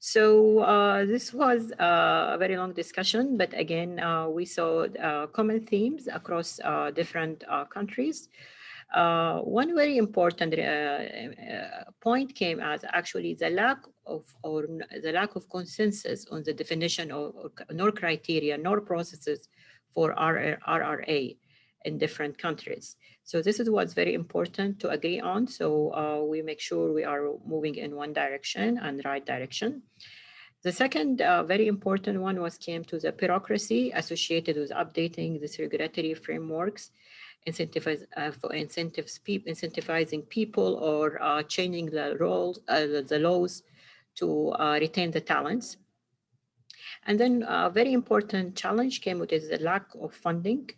So this was a very long discussion, but again, we saw common themes across different countries. One very important point came as actually the lack of consensus on the definition of nor criteria nor processes for RRA in different countries. So this is what's very important to agree on. So we make sure we are moving in one direction and right direction. The second very important one came to the bureaucracy associated with updating these regulatory frameworks, incentivizing people or changing the roles, the laws to retain the talents. And then a very important challenge came with the lack of funding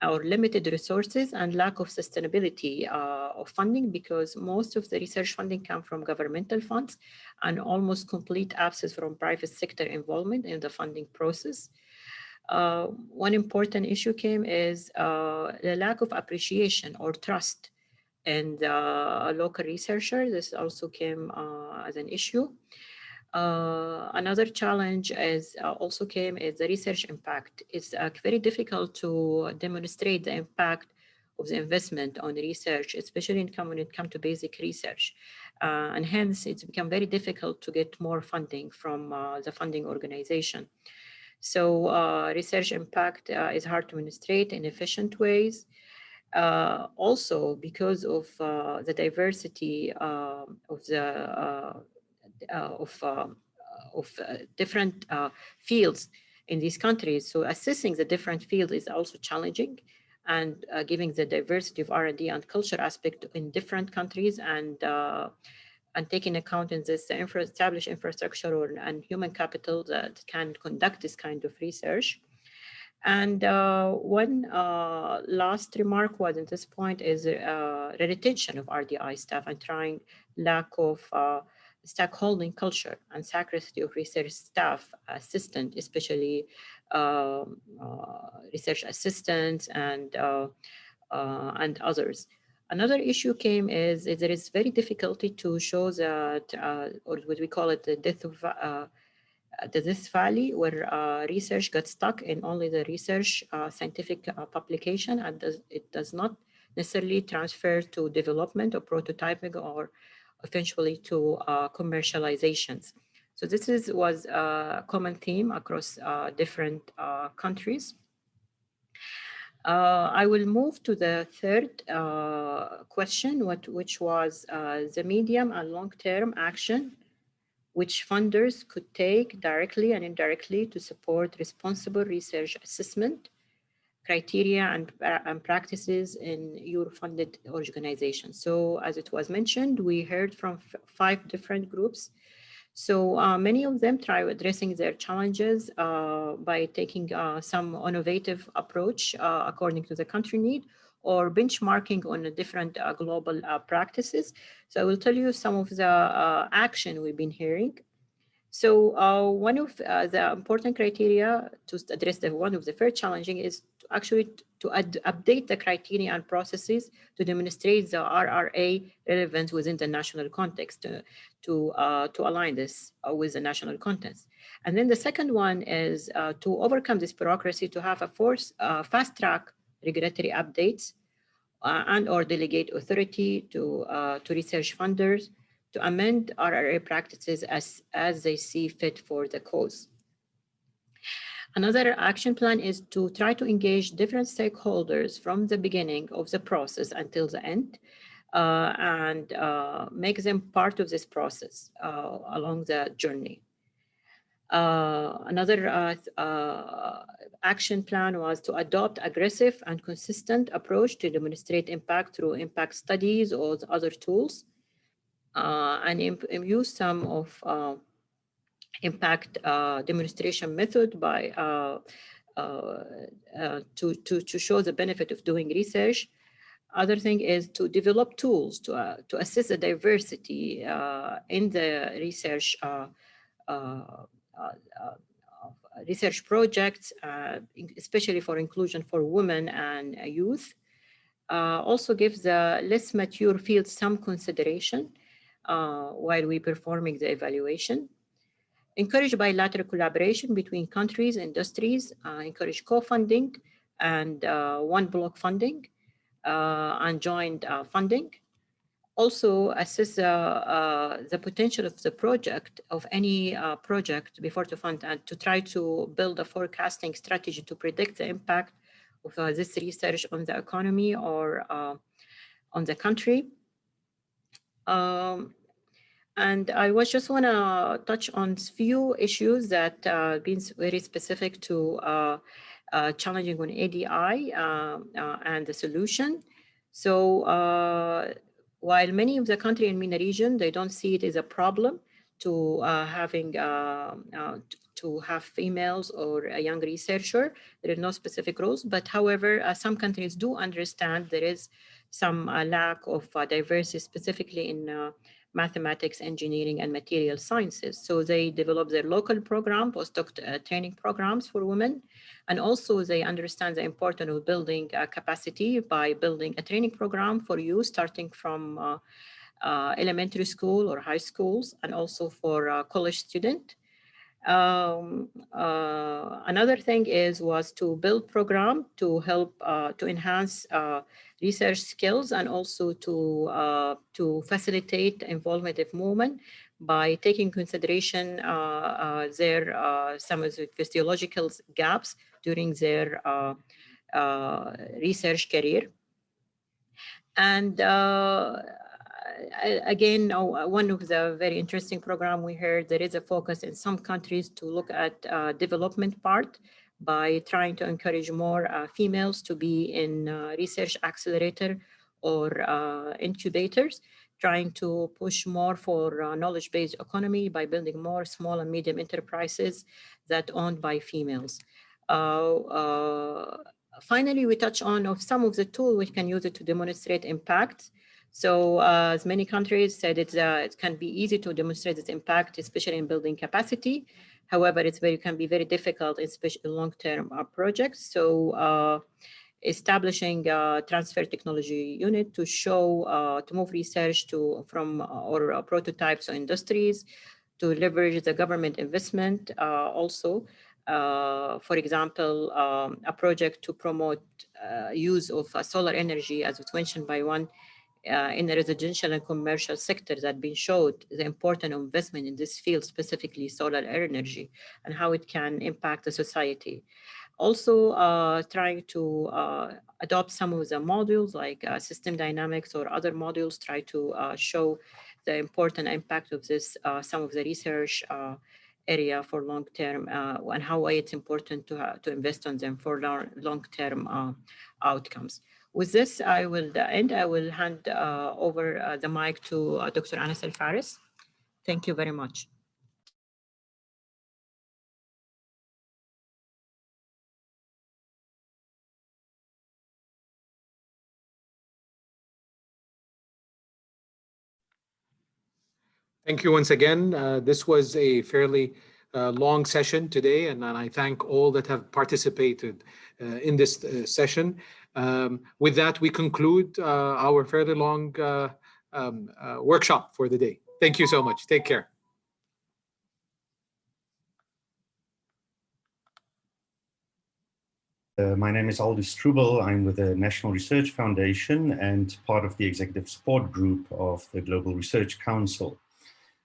or limited resources and lack of sustainability of funding, because most of the research funding come from governmental funds and almost complete absence from private sector involvement in the funding process. One important issue came is the lack of appreciation or trust in the local researcher. This also came as an issue. Another challenge is also came is the research impact. It's very difficult to demonstrate the impact of the investment on research, especially when it comes to basic research. And hence, it's become very difficult to get more funding from the funding organization. So research impact is hard to demonstrate in efficient ways. Also, because of the diversity of different fields in these countries. So assessing the different fields is also challenging, and giving the diversity of R&D and culture aspect in different countries, and taking account in this established infrastructure and human capital that can conduct this kind of research. And one last remark was at this point is the retention of RDI staff and trying lack of stakeholding culture and scarcity of research staff, assistant, especially research assistants and others. Another issue came is there is very difficulty to show that, or what we call it, the death valley, where research got stuck in only the research scientific publication, and it does not necessarily transfer to development or prototyping or eventually to commercializations. So this was a common theme across different countries. I will move to the third question, which was the medium and long-term action which funders could take directly and indirectly to support responsible research assessment, criteria and practices in Euro-funded organizations. So as it was mentioned, we heard from 5 different groups. So many of them try addressing their challenges by taking some innovative approach according to the country need, or benchmarking on a different global practices. So I will tell you some of the action we've been hearing. So one of the important criteria to address one of the first challenging is to update the criteria and processes to demonstrate the RRA relevance within the national context to align this with the national context. And then the second one is to overcome this bureaucracy, to have a fast track regulatory updates and or delegate authority to research funders to amend RRA practices as they see fit for the cause. Another action plan is to try to engage different stakeholders from the beginning of the process until the end and make them part of this process along the journey. Another action plan was to adopt aggressive and consistent approach to demonstrate impact through impact studies or other tools, and use some of impact demonstration method by to show the benefit of doing research. Other thing is to develop tools to assess the diversity in the research research projects, especially for inclusion for women and youth. Also gives the less mature field some consideration while we performing the evaluation. Encourage bilateral collaboration between countries, industries, encourage co-funding and one block funding and joint funding. Also assess the potential of the project, of any project before to fund, and to try to build a forecasting strategy to predict the impact of this research on the economy or on the country. And I just want to touch on few issues that been very specific to challenging on ADI and the solution. So while many of the country in MENA region, they don't see it as a problem to having to have females or a young researcher. There is no specific rules, but however, some countries do understand there is some lack of diversity, specifically in mathematics, engineering, and material sciences. So they develop their local program, postdoc training programs for women. And also they understand the importance of building capacity by building a training program for youth starting from elementary school or high schools, and also for college student. Another thing was to build program to help to enhance research skills, and also to facilitate involvement of movement by taking consideration their some of the physiological gaps during their research career. And again, one of the very interesting program we heard, there is a focus in some countries to look at development part by trying to encourage more females to be in research accelerator or incubators, trying to push more for knowledge-based economy by building more small and medium enterprises that owned by females. Finally, we touch on some of the tools we can use it to demonstrate impact. So as many countries said, it can be easy to demonstrate its impact, especially in building capacity. However, can be very difficult, especially long-term projects. So establishing a transfer technology unit to show, to move research from prototypes to industries, to leverage the government investment also. For example, a project to promote use of solar energy, as was mentioned by one, in the residential and commercial sector, that been showed the importance of investment in this field, specifically solar energy, and how it can impact the society. Also trying to adopt some of the modules like system dynamics or other modules, try to show the important impact of this, some of the research area for long-term and how it's important to invest on them for long-term outcomes. With this, I will end. I will hand over the mic to Dr. Anas Al-Faris. Thank you very much. Thank you once again. This was a fairly long session today, and I thank all that have participated in this session. With that, we conclude our fairly long workshop for the day. Thank you so much. Take care. My name is Aldous Strubel. I'm with the National Research Foundation and part of the executive support group of the Global Research Council.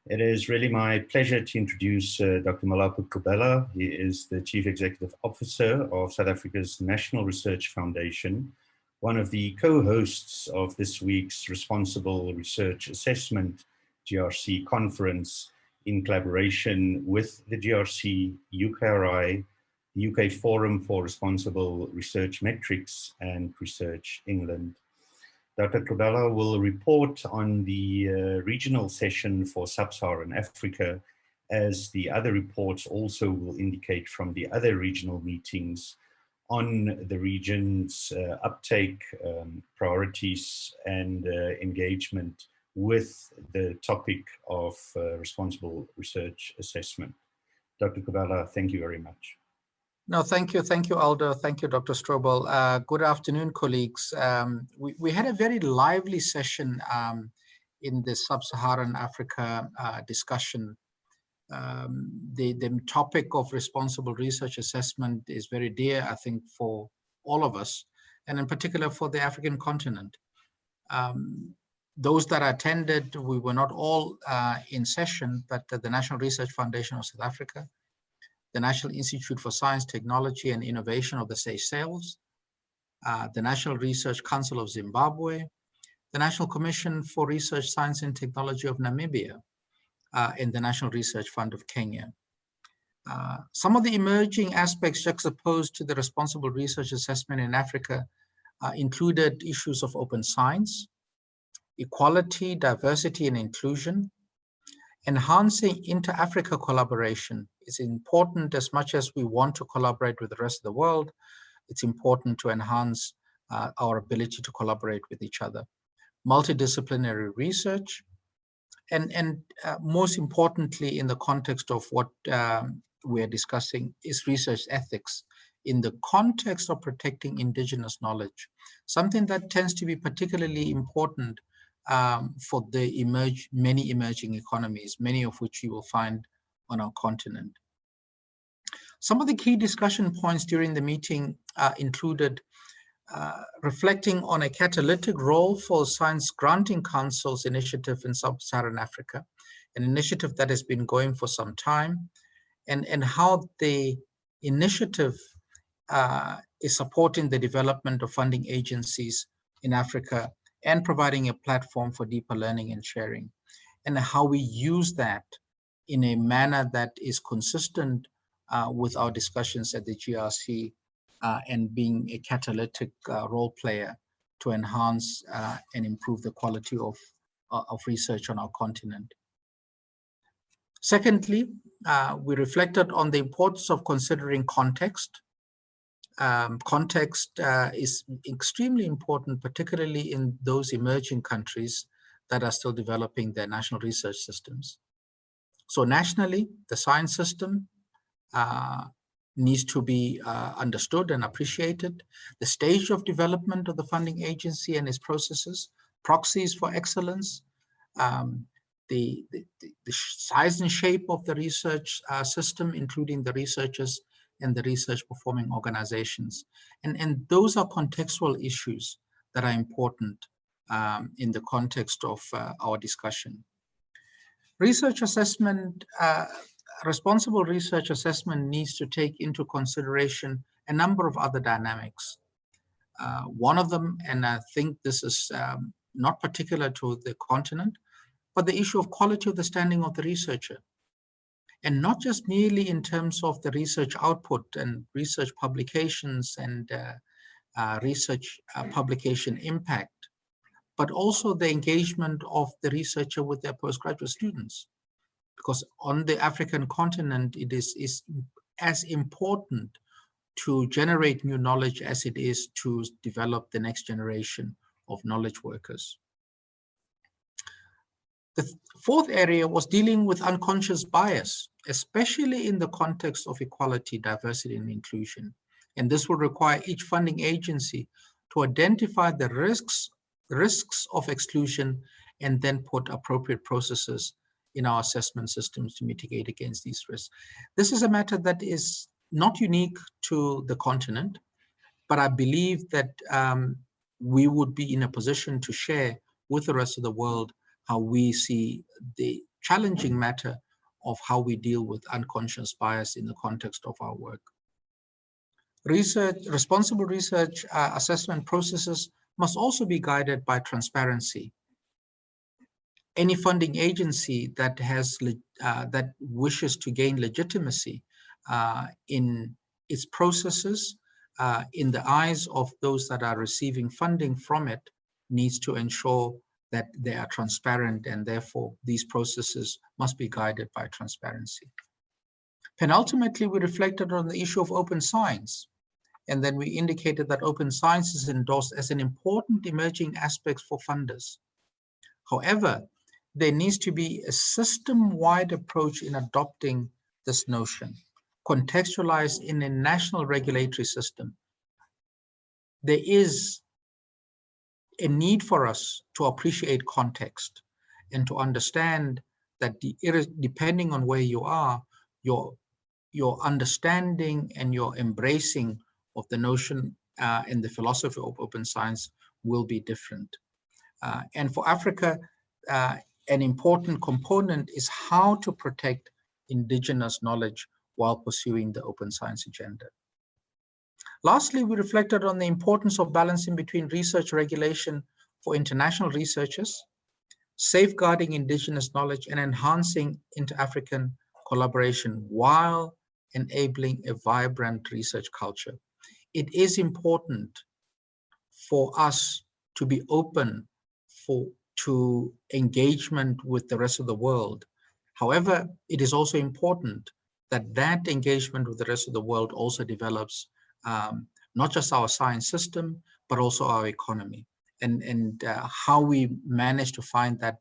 It is really my pleasure to introduce Dr. Malapu Kubela. He is the Chief Executive Officer of South Africa's National Research Foundation, one of the co-hosts of this week's Responsible Research Assessment GRC conference in collaboration with the GRC, UKRI, the UK Forum for Responsible Research Metrics and Research England. Dr. Kubela will report on the regional session for Sub-Saharan Africa, as the other reports also will indicate from the other regional meetings on the region's uptake, priorities, and engagement with the topic of responsible research assessment. Dr. Kubela, thank you very much. No, thank you, Aldo. Thank you, Dr. Strobel. Good afternoon, colleagues. We had a very lively session in the Sub-Saharan Africa discussion. The topic of responsible research assessment is very dear, I think, for all of us, and in particular for the African continent. Those that attended, we were not all in session, but the National Research Foundation of South Africa, the National Institute for Science, Technology and Innovation of the Seychelles, the National Research Council of Zimbabwe, the National Commission for Research, Science and Technology of Namibia, and the National Research Fund of Kenya. Some of the emerging aspects juxtaposed to the responsible research assessment in Africa included issues of open science, equality, diversity and inclusion. Enhancing inter-Africa collaboration is important. As much as we want to collaborate with the rest of the world, it's important to enhance our ability to collaborate with each other. Multidisciplinary research, and most importantly, in the context of what we're discussing, is research ethics in the context of protecting indigenous knowledge, something that tends to be particularly important for the many emerging economies, many of which you will find on our continent. Some of the key discussion points during the meeting included reflecting on a catalytic role for Science Granting Council's initiative in Sub-Saharan Africa, an initiative that has been going for some time, and how the initiative is supporting the development of funding agencies in Africa and providing a platform for deeper learning and sharing, and how we use that in a manner that is consistent with our discussions at the GRC and being a catalytic role player to enhance and improve the quality of research on our continent. Secondly, we reflected on the importance of considering context. Context is extremely important, particularly in those emerging countries that are still developing their national research systems. So nationally, the science system needs to be understood and appreciated. The stage of development of the funding agency and its processes, proxies for excellence, the size and shape of the research system, including the researchers and the research performing organizations. And those are contextual issues that are important in the context of our discussion. Research assessment, responsible research assessment needs to take into consideration a number of other dynamics. One of them, and I think this is not particular to the continent, but the issue of quality of the standing of the researcher. And not just merely in terms of the research output and research publications and research publication impact, but also the engagement of the researcher with their postgraduate students. Because on the African continent, it is as important to generate new knowledge as it is to develop the next generation of knowledge workers. The fourth area was dealing with unconscious bias, especially in the context of equality, diversity, and inclusion. And this will require each funding agency to identify the risks of exclusion and then put appropriate processes in our assessment systems to mitigate against these risks. This is a matter that is not unique to the continent, but I believe that we would be in a position to share with the rest of the world how we see the challenging matter of how we deal with unconscious bias in the context of our work. Responsible research assessment processes must also be guided by transparency. Any funding agency that that wishes to gain legitimacy in its processes, in the eyes of those that are receiving funding from it, needs to ensure that they are transparent, and therefore these processes must be guided by transparency. Penultimately, we reflected on the issue of open science, and then we indicated that open science is endorsed as an important emerging aspect for funders. However, there needs to be a system-wide approach in adopting this notion, contextualized in a national regulatory system. There is a need for us to appreciate context and to understand that depending on where you are, your understanding and your embracing of the notion and the philosophy of open science will be different. And for Africa, an important component is how to protect indigenous knowledge while pursuing the open science agenda. Lastly, we reflected on the importance of balancing between research regulation for international researchers, safeguarding indigenous knowledge, and enhancing inter-African collaboration while enabling a vibrant research culture. It is important for us to be open to engagement with the rest of the world. However, it is also important that that engagement with the rest of the world also develops not just our science system, but also our economy. And how we manage to find that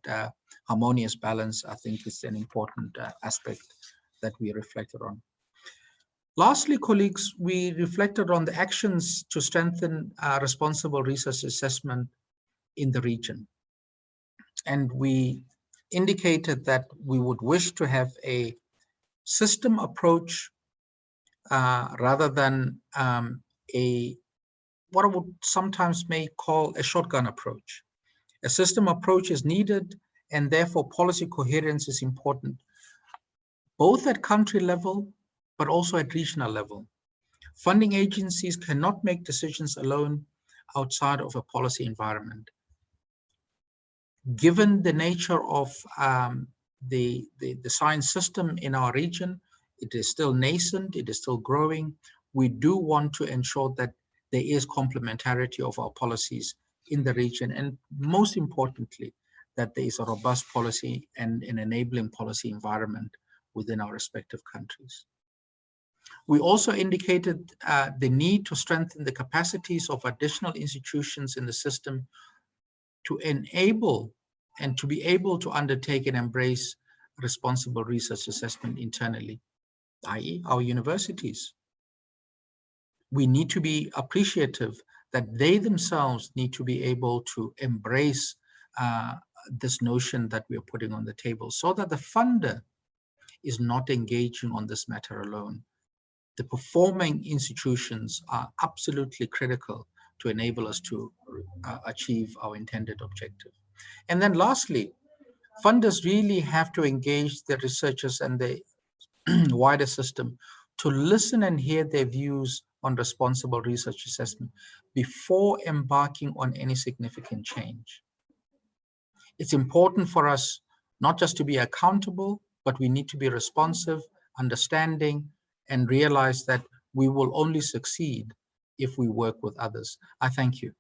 harmonious balance, I think, is an important aspect that we reflected on. Lastly, colleagues, we reflected on the actions to strengthen responsible research assessment in the region. And we indicated that we would wish to have a system approach rather than what I would sometimes may call a shotgun approach. A system approach is needed, and therefore policy coherence is important, both at country level, but also at regional level. Funding agencies cannot make decisions alone outside of a policy environment. Given the nature of the science system in our region, it is still nascent, it is still growing. We do want to ensure that there is complementarity of our policies in the region, and most importantly, that there is a robust policy and an enabling policy environment within our respective countries. We also indicated the need to strengthen the capacities of additional institutions in the system to enable and to be able to undertake and embrace responsible research assessment internally, i.e. our universities. We need to be appreciative that they themselves need to be able to embrace this notion that we are putting on the table, so that the funder is not engaging on this matter alone. The performing institutions are absolutely critical to enable us to achieve our intended objective. And then lastly, funders really have to engage the researchers and the wider system to listen and hear their views on responsible research assessment before embarking on any significant change. It's important for us not just to be accountable, but we need to be responsive, understanding, and realize that we will only succeed if we work with others. I thank you.